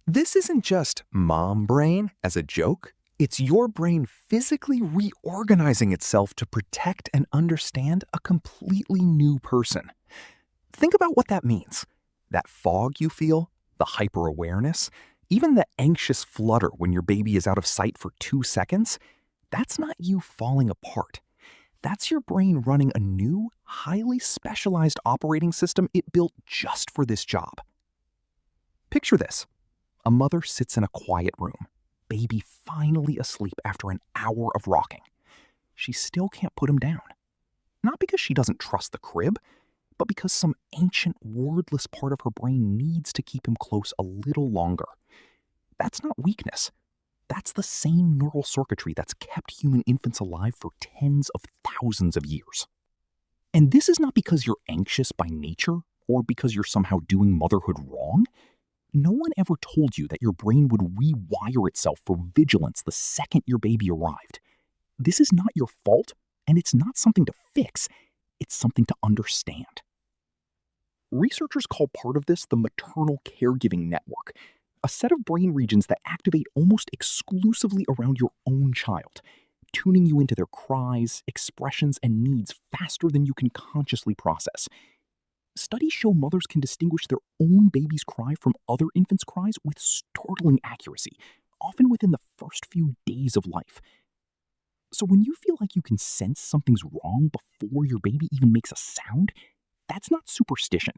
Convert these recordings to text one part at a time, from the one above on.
This isn't just mom brain as a joke. It's your brain physically reorganizing itself to protect and understand a completely new person. Think about what that means. That fog you feel, the hyper-awareness, even the anxious flutter when your baby is out of sight for 2 seconds, that's not you falling apart. That's your brain running a new, highly specialized operating system it built just for this job. Picture this. A mother sits in a quiet room, baby finally asleep after an hour of rocking. She still can't put him down. Not because she doesn't trust the crib, but because some ancient, wordless part of her brain needs to keep him close a little longer. That's not weakness. That's the same neural circuitry that's kept human infants alive for tens of thousands of years. And this is not because you're anxious by nature or because you're somehow doing motherhood wrong. No one ever told you that your brain would rewire itself for vigilance the second your baby arrived. This is not your fault, and it's not something to fix. It's something to understand. Researchers call part of this the maternal caregiving network, a set of brain regions that activate almost exclusively around your own child, tuning you into their cries, expressions, and needs faster than you can consciously process. Studies show mothers can distinguish their own baby's cry from other infants' cries with startling accuracy, often within the first few days of life. So when you feel like you can sense something's wrong before your baby even makes a sound, that's not superstition.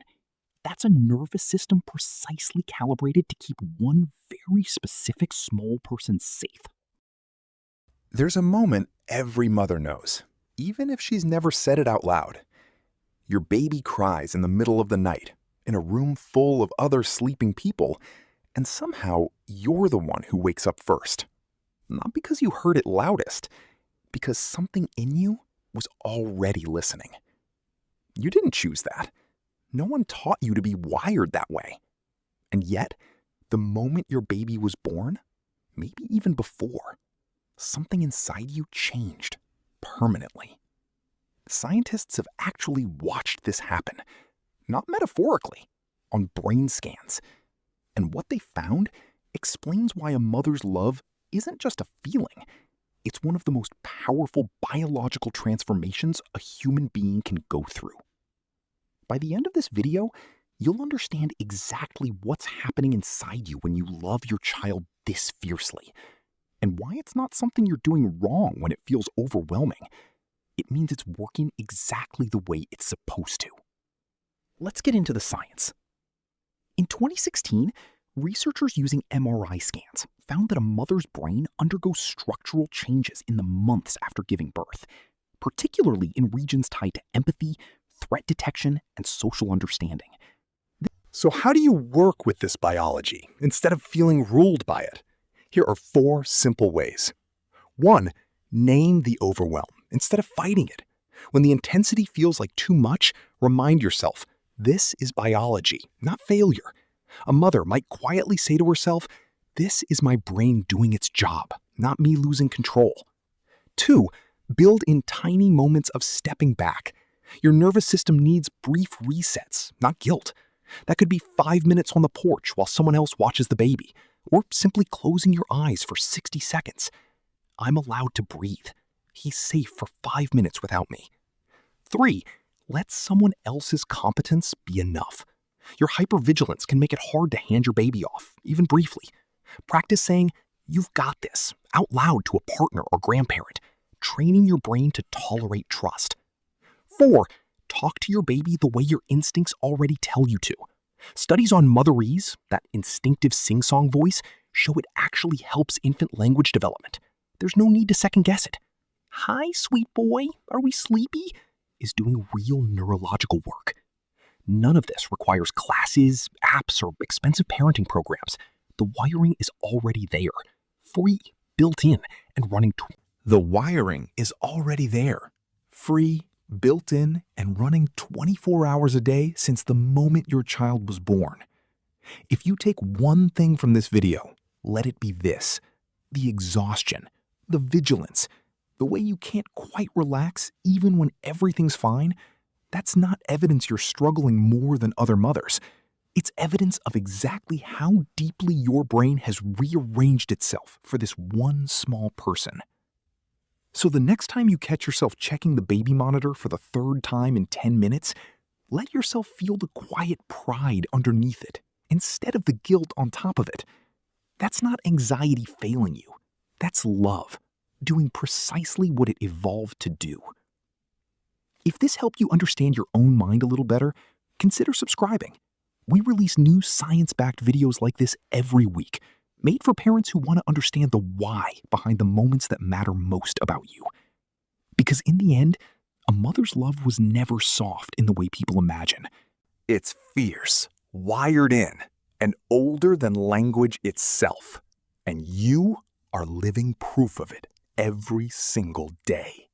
That's a nervous system precisely calibrated to keep one very specific small person safe. There's a moment every mother knows, even if she's never said it out loud. Your baby cries in the middle of the night, in a room full of other sleeping people, and somehow you're the one who wakes up first. Not because you heard it loudest, because something in you was already listening. You didn't choose that. No one taught you to be wired that way. And yet, the moment your baby was born, maybe even before, something inside you changed permanently. Scientists have actually watched this happen, not metaphorically, on brain scans. And what they found explains why a mother's love isn't just a feeling. It's one of the most powerful biological transformations a human being can go through. By the end of this video, you'll understand exactly what's happening inside you when you love your child this fiercely, and why it's not something you're doing wrong when it feels overwhelming. It means it's working exactly the way it's supposed to. Let's get into the science. In 2016, researchers using MRI scans found that a mother's brain undergoes structural changes in the months after giving birth, particularly in regions tied to empathy, threat detection, and social understanding. So how do you work with this biology instead of feeling ruled by it? Here are 4 simple ways. 1. Name the overwhelm instead of fighting it. When the intensity feels like too much, remind yourself, this is biology, not failure. A mother might quietly say to herself, this is my brain doing its job, not me losing control. 2. Build in tiny moments of stepping back. Your nervous system needs brief resets, not guilt. That could be 5 minutes on the porch while someone else watches the baby, or simply closing your eyes for 60 seconds. I'm allowed to breathe. He's safe for 5 minutes without me. 3. Let someone else's competence be enough. Your hypervigilance can make it hard to hand your baby off, even briefly. Practice saying, "You've got this," out loud to a partner or grandparent, training your brain to tolerate trust. 4. Talk to your baby the way your instincts already tell you to. Studies on motherese, that instinctive sing-song voice, show it actually helps infant language development. There's no need to second-guess it. "Hi, sweet boy, are we sleepy?" is doing real neurological work. None of this requires classes, apps, or expensive parenting programs. The wiring is already there, free, built in, and running. The wiring is already there, free, built in, and running 24 hours a day since the moment your child was born. If you take one thing from this video, let it be this: the exhaustion, the vigilance, the way you can't quite relax even when everything's fine. That's not evidence you're struggling more than other mothers. It's evidence of exactly how deeply your brain has rearranged itself for this one small person. So the next time you catch yourself checking the baby monitor for the third time in 10 minutes, let yourself feel the quiet pride underneath it instead of the guilt on top of it. That's not anxiety failing you. That's love, doing precisely what it evolved to do. If this helped you understand your own mind a little better, consider subscribing. We release new science-backed videos like this every week, made for parents who want to understand the why behind the moments that matter most about you. Because in the end, a mother's love was never soft in the way people imagine. It's fierce, wired in, and older than language itself. And you are living proof of it every single day.